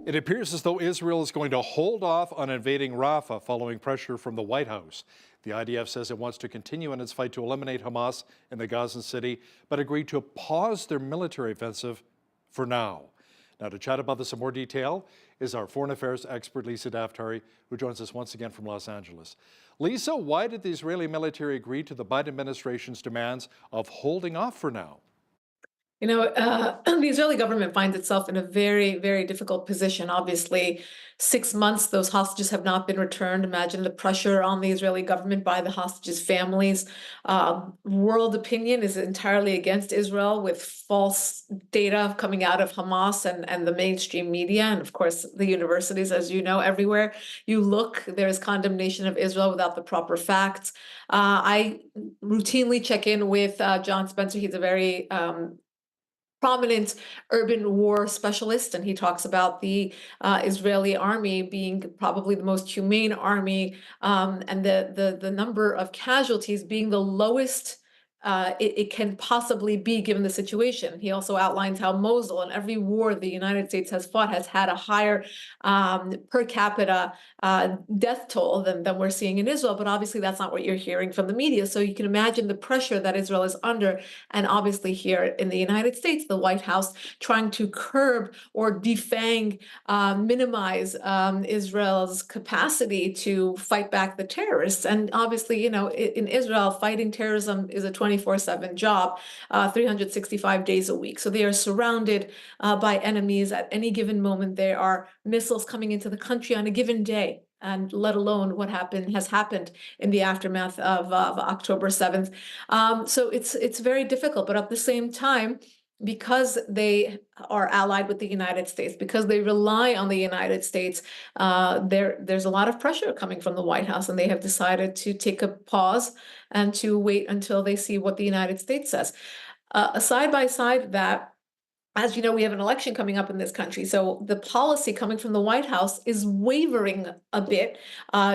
It appears as though Israel is going to hold off on invading Rafah following pressure from the White House. The IDF says it wants to continue in its fight to eliminate Hamas in the Gaza city, but agreed to pause their military offensive for now. Now, to chat about this in more detail is our foreign affairs expert, Lisa Daftari, who joins us once again from Los Angeles. Lisa, why did the Israeli military agree to the Biden administration's demands of holding off for now? The Israeli government finds itself in a very, very difficult position. Obviously, 6 months, those hostages have not been returned. Imagine the pressure on the Israeli government by the hostages' families. World opinion is entirely against Israel, with false data coming out of Hamas and the mainstream media. And of course, the universities, as you know, everywhere you look, there is condemnation of Israel without the proper facts. I routinely check in with John Spencer. He's a very prominent urban war specialist, and he talks about the Israeli army being probably the most humane army, and the number of casualties being the lowest it can possibly be given the situation. He also outlines how Mosul and every war the United States has fought has had a higher per capita death toll than we're seeing in Israel. But obviously, that's not what you're hearing from the media. So you can imagine the pressure that Israel is under. And obviously, here in the United States, the White House trying to curb or defang, minimize Israel's capacity to fight back the terrorists. And obviously, in Israel, fighting terrorism is a 24/7 job, 365 days a week. So they are surrounded by enemies at any given moment. There are missiles coming into the country on a given day, and let alone what has happened in the aftermath of October 7th. So it's very difficult, but at the same time, because they are allied with the United States, because they rely on the United States, there's a lot of pressure coming from the White House, and they have decided to take a pause and to wait until they see what the United States says. Side by side that, as you know, we have an election coming up in this country. So the policy coming from the White House is wavering a bit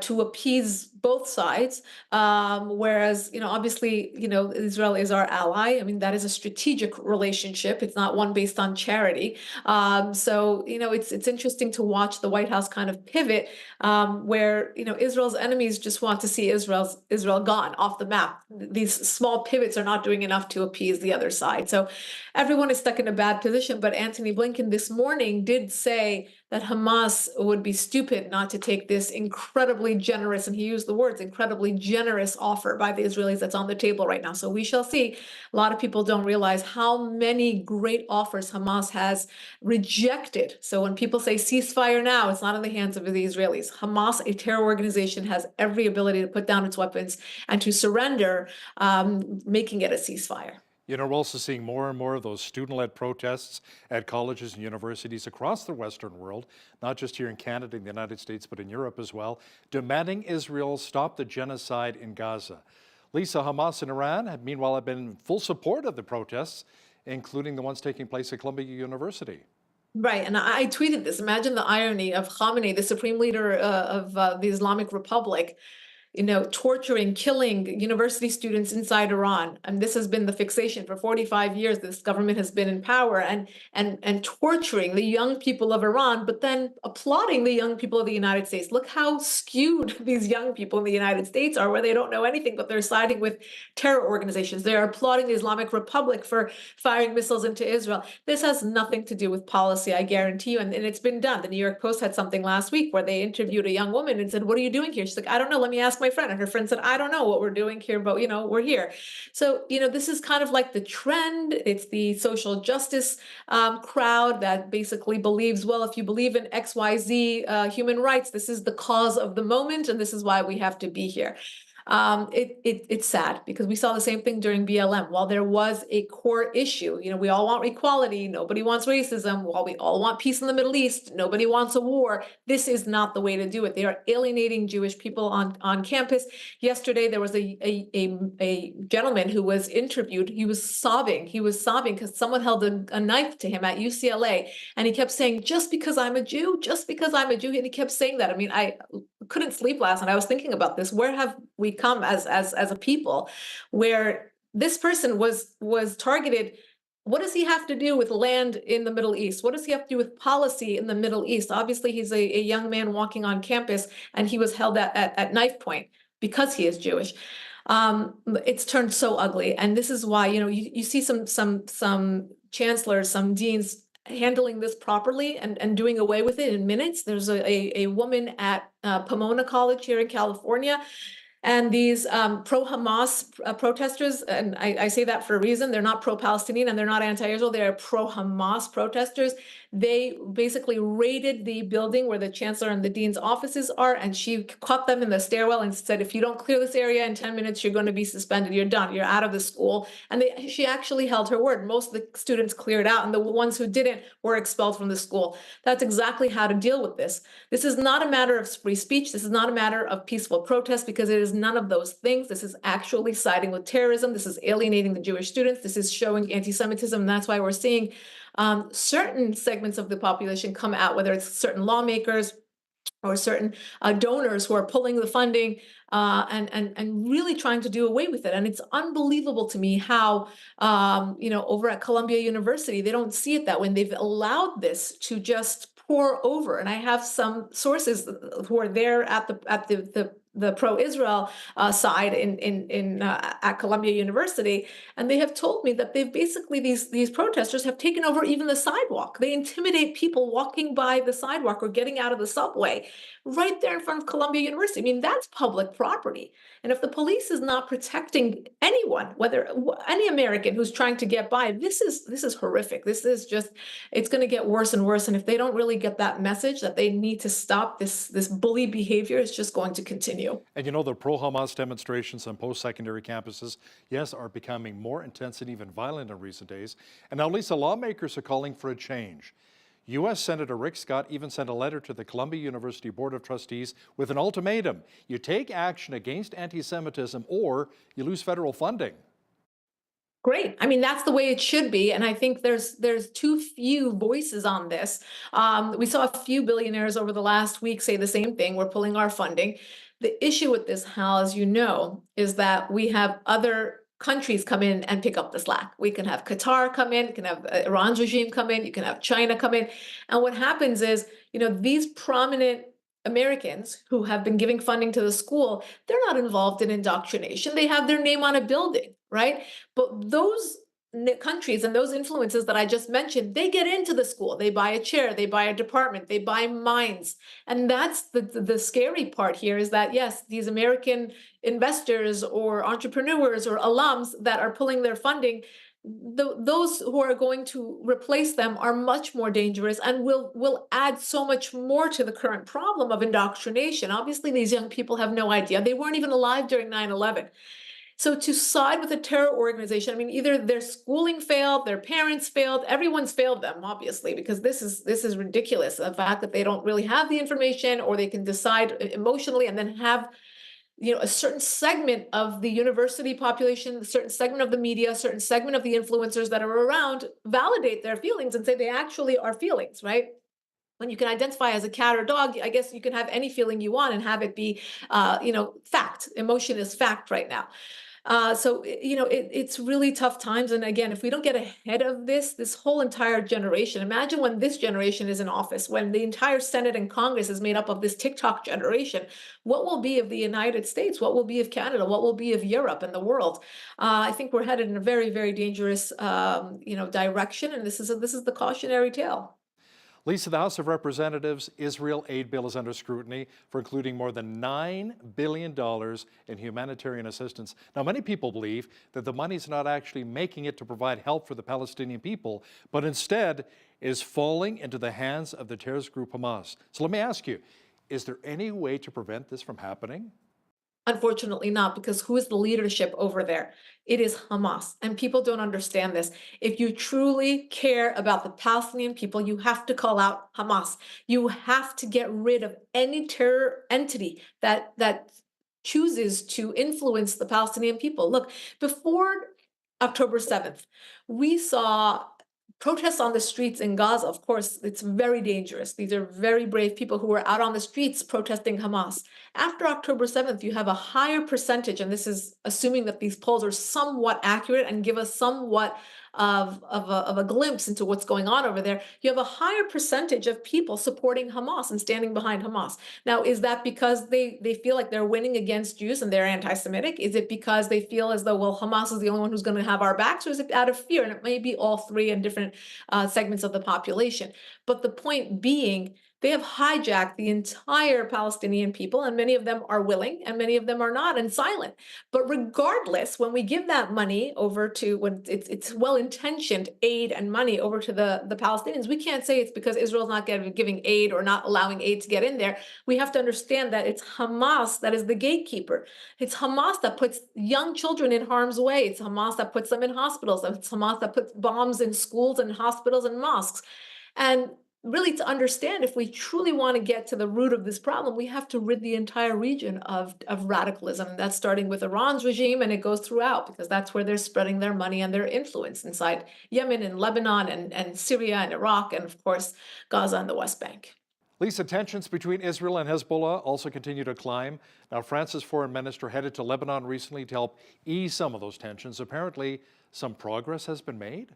to appease both sides. Whereas, obviously, Israel is our ally. I mean, that is a strategic relationship. It's not one based on charity. So, it's interesting to watch the White House kind of pivot, where, Israel's enemies just want to see Israel gone off the map. These small pivots are not doing enough to appease the other side. So everyone is stuck in a bad position. But Antony Blinken this morning did say that Hamas would be stupid not to take this incredibly generous, and he used the words, incredibly generous offer by the Israelis that's on the table right now. So we shall see. A lot of people don't realize how many great offers Hamas has rejected. So when people say ceasefire now, it's not in the hands of the Israelis. Hamas, a terror organization, has every ability to put down its weapons and to surrender, making it a ceasefire. We're also seeing more and more of those student-led protests at colleges and universities across the Western world, not just here in Canada and the United States, but in Europe as well, demanding Israel stop the genocide in Gaza. Lisa, Hamas and Iran have meanwhile been in full support of the protests, including the ones taking place at Columbia University. Right, and I tweeted this. Imagine the irony of Khamenei, the supreme leader of the Islamic Republic, torturing, killing university students inside Iran. And this has been the fixation for 45 years. This government has been in power and torturing the young people of Iran, but then applauding the young people of the United States. Look how skewed these young people in the United States are, where they don't know anything, but they're siding with terror organizations. They're applauding the Islamic Republic for firing missiles into Israel. This has nothing to do with policy, I guarantee you. And it's been done. The New York Post had something last week where they interviewed a young woman and said, "What are you doing here?" She's like, "I don't know. Let me ask my friend." And her friend said, "I don't know what we're doing here, but we're here." So, this is kind of like the trend. It's the social justice crowd that basically believes, well, if you believe in XYZ human rights, this is the cause of the moment, and this is why we have to be here. It's sad because we saw the same thing during BLM. While there was a core issue, we all want equality, nobody wants racism. While we all want peace in the Middle East, nobody wants a war. This is not the way to do it. They are alienating Jewish people on campus. Yesterday, there was a gentleman who was interviewed. He was sobbing. He was sobbing because someone held a knife to him at UCLA, and he kept saying, "Just because I'm a Jew, just because I'm a Jew," and he kept saying that. I mean, I couldn't sleep last night. I was thinking about this. Where have we come as a people, where this person was targeted What does he have to do with land in the Middle East? What does he have to do with policy in the Middle East? Obviously, he's a young man walking on campus, and he was held at knife point because he is Jewish. It's turned so ugly, and this is why, you see some chancellors, some deans handling this properly and doing away with it in minutes. There's a woman at Pomona College here in California, and these pro-Hamas protesters, and I say that for a reason, they're not pro-Palestinian and they're not anti-Israel, they're pro-Hamas protesters. They basically raided the building where the chancellor and the dean's offices are, and she caught them in the stairwell and said, if you don't clear this area in 10 minutes, you're going to be suspended, you're done, you're out of the school. And she actually held her word. Most of the students cleared out, and the ones who didn't were expelled from the school. That's exactly how to deal with this. This is not a matter of free speech. This is not a matter of peaceful protest, because it is none of those things. This is actually siding with terrorism. This is alienating the Jewish students. This is showing anti-Semitism. And that's why we're seeing certain segments of the population come out, whether it's certain lawmakers or certain donors who are pulling the funding and really trying to do away with it. And it's unbelievable to me how, over at Columbia University, they don't see it that way. They've allowed this to just pour over. And I have some sources who are there at the pro-Israel side at Columbia University, and they have told me that they've basically, these protesters have taken over even the sidewalk. They intimidate people walking by the sidewalk or getting out of the subway right there in front of Columbia University. I mean, that's public property. And if the police is not protecting anyone, whether any American who's trying to get by, this is horrific. This is just, it's going to get worse and worse. And if they don't really get that message that they need to stop this bully behavior, it's just going to continue. And the pro-Hamas demonstrations on post-secondary campuses, yes, are becoming more intense and even violent in recent days. And now, Lisa, lawmakers are calling for a change. U.S. Senator Rick Scott even sent a letter to the Columbia University Board of Trustees with an ultimatum. You take action against anti-Semitism or you lose federal funding. Great. I mean, that's the way it should be. And I think there's too few voices on this. We saw a few billionaires over the last week say the same thing. We're pulling our funding. The issue with this, Hal, as you know, is that we have other countries come in and pick up the slack. We can have Qatar come in, you can have Iran's regime come in, you can have China come in. And what happens is, these prominent Americans who have been giving funding to the school, they're not involved in indoctrination. They have their name on a building, right? But those countries and those influences that I just mentioned, they get into the school. They buy a chair, they buy a department, they buy minds. And that's the scary part here, is that, yes, these American investors or entrepreneurs or alums that are pulling their funding, those who are going to replace them are much more dangerous and will add so much more to the current problem of indoctrination. Obviously, these young people have no idea. They weren't even alive during 9/11. So to side with a terror organization, I mean, either their schooling failed, their parents failed, everyone's failed them, obviously, because this is ridiculous. The fact that they don't really have the information, or they can decide emotionally and then have a certain segment of the university population, a certain segment of the media, a certain segment of the influencers that are around validate their feelings and say they actually are feelings, right? When you can identify as a cat or dog, I guess you can have any feeling you want and have it be, fact. Emotion is fact right now. So, it's really tough times. And again, if we don't get ahead of this whole entire generation, imagine when this generation is in office, when the entire Senate and Congress is made up of this TikTok generation, what will be of the United States? What will be of Canada? What will be of Europe and the world? I think we're headed in a very, very dangerous, direction. And this is the cautionary tale. Lisa, the House of Representatives Israel aid bill is under scrutiny for including more than $9 billion in humanitarian assistance. Now, many people believe that the money is not actually making it to provide help for the Palestinian people, but instead is falling into the hands of the terrorist group Hamas. So let me ask you, is there any way to prevent this from happening? Unfortunately not, because who is the leadership over there? It is Hamas, and people don't understand this. If you truly care about the Palestinian people, you have to call out Hamas. You have to get rid of any terror entity that chooses to influence the Palestinian people. Look, before October 7th, we saw protests on the streets in Gaza. Of course, it's very dangerous. These are very brave people who were out on the streets protesting Hamas. After October 7th, you have a higher percentage, and this is assuming that these polls are somewhat accurate and give us somewhat of a glimpse into what's going on over there, you have a higher percentage of people supporting Hamas and standing behind Hamas. Now, is that because they feel like they're winning against Jews and they're anti-Semitic? Is it because they feel as though, well, Hamas is the only one who's going to have our backs, or is it out of fear? And it may be all three in different segments of the population. But the point being, they have hijacked the entire Palestinian people, and many of them are willing, and many of them are not, and silent. But regardless, when we give that money over to, when it's well-intentioned aid and money over to the Palestinians, we can't say it's because Israel's not giving aid or not allowing aid to get in there. We have to understand that it's Hamas that is the gatekeeper. It's Hamas that puts young children in harm's way. It's Hamas that puts them in hospitals. It's Hamas that puts bombs in schools and hospitals and mosques. And really, to understand, if we truly want to get to the root of this problem, we have to rid the entire region of radicalism. That's starting with Iran's regime, and it goes throughout, because that's where they're spreading their money and their influence inside Yemen and Lebanon and Syria and Iraq, and of course, Gaza and the West Bank. Lisa, tensions between Israel and Hezbollah also continue to climb. Now, France's foreign minister headed to Lebanon recently to help ease some of those tensions. Apparently, some progress has been made.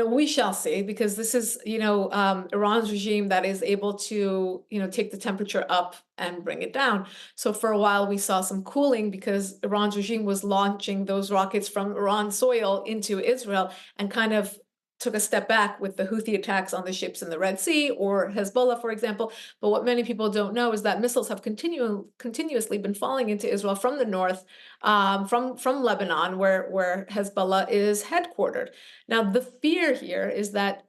We shall see, because this is, Iran's regime that is able to, take the temperature up and bring it down. So for a while, we saw some cooling because Iran's regime was launching those rockets from Iran soil into Israel, and kind of took a step back with the Houthi attacks on the ships in the Red Sea, or Hezbollah, for example. But what many people don't know is that missiles have continuously been falling into Israel from the north, from Lebanon, where Hezbollah is headquartered. Now, the fear here is that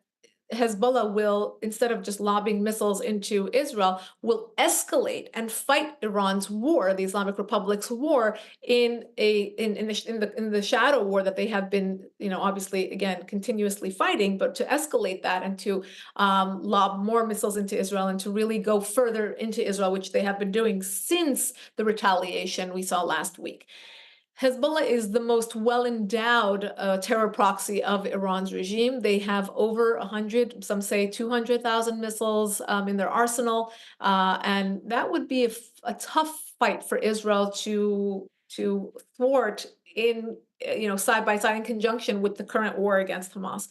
Hezbollah will, instead of just lobbing missiles into Israel, will escalate and fight Iran's war, the Islamic Republic's war, in the shadow war that they have been, obviously, again, continuously fighting. But to escalate that and to lob more missiles into Israel and to really go further into Israel, which they have been doing since the retaliation we saw last week. Hezbollah is the most well-endowed terror proxy of Iran's regime. They have over 100, some say 200,000 missiles in their arsenal, and that would be a tough fight for Israel to thwart in, side by side, in conjunction with the current war against Hamas.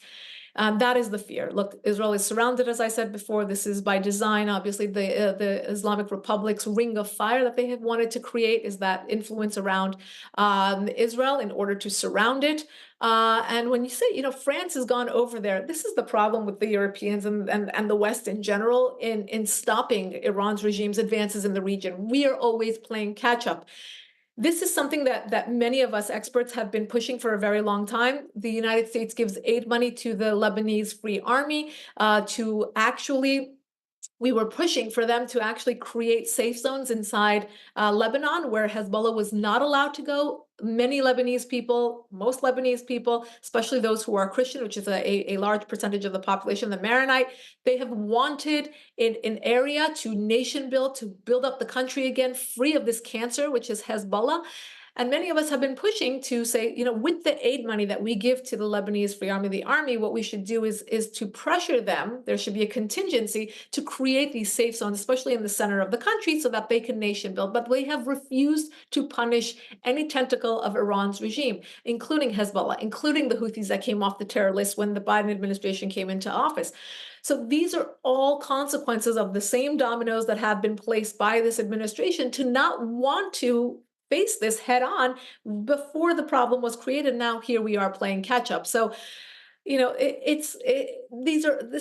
That is the fear. Look, Israel is surrounded, as I said before. This is by design. Obviously, the Islamic Republic's ring of fire that they have wanted to create is that influence around Israel in order to surround it. And when you say, France has gone over there, this is the problem with the Europeans and the West in general in stopping Iran's regime's advances in the region. We are always playing catch up. This is something that many of us experts have been pushing for a very long time. The United States gives aid money to the Lebanese Free Army to actually, we were pushing for them to actually create safe zones inside Lebanon, where Hezbollah was not allowed to go. Many Lebanese people, most Lebanese people, especially those who are Christian, which is a large percentage of the population, the Maronite, they have wanted an area to nation build, to build up the country again, free of this cancer, which is Hezbollah. And many of us have been pushing to say, with the aid money that we give to the Lebanese Free Army, the army, what we should do is to pressure them. There should be a contingency to create these safe zones, especially in the center of the country, so that they can nation build. But they have refused to punish any tentacle of Iran's regime, including Hezbollah, including the Houthis that came off the terror list when the Biden administration came into office. So these are all consequences of the same dominoes that have been placed by this administration to not want to face this head on before the problem was created. Now here we are playing catch up. So, this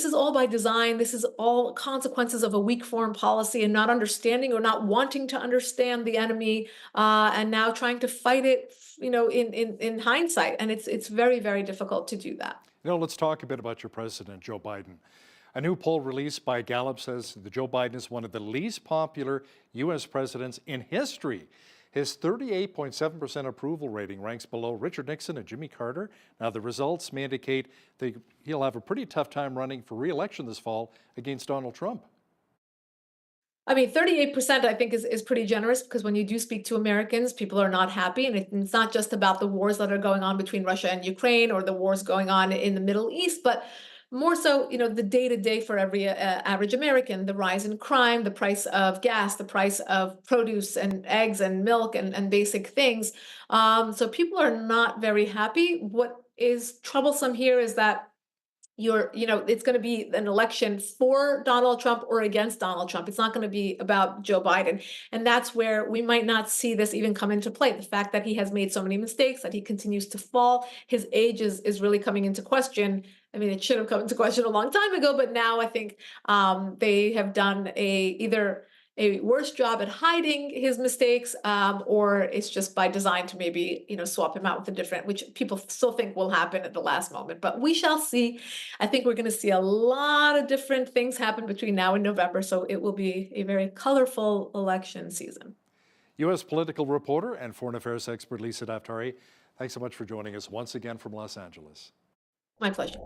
is all by design. This is all consequences of a weak foreign policy and not understanding or not wanting to understand the enemy, and now trying to fight it, in hindsight. And it's very, very difficult to do that. Let's talk a bit about your president, Joe Biden. A new poll released by Gallup says that Joe Biden is one of the least popular U.S. presidents in history. His 38.7% approval rating ranks below Richard Nixon and Jimmy Carter. Now, the results may indicate that he'll have a pretty tough time running for re-election this fall against Donald Trump. I mean, 38% I think is pretty generous, because when you do speak to Americans, people are not happy. And it's not just about the wars that are going on between Russia and Ukraine, or the wars going on in the Middle East, but more so, the day-to-day for every average American, the rise in crime, the price of gas, the price of produce and eggs and milk and basic things. So people are not very happy. What is troublesome here is that it's going to be an election for Donald Trump or against Donald Trump. It's not going to be about Joe Biden. And that's where we might not see this even come into play. The fact that he has made so many mistakes, that he continues to fall, his age is really coming into question. I mean, it should have come into question a long time ago, but now I think they have done either a worse job at hiding his mistakes, or it's just by design to maybe, swap him out with a different, which people still think will happen at the last moment. But we shall see. I think we're going to see a lot of different things happen between now and November, so it will be a very colorful election season. U.S. political reporter and foreign affairs expert Lisa Daftari, thanks so much for joining us once again from Los Angeles. My pleasure.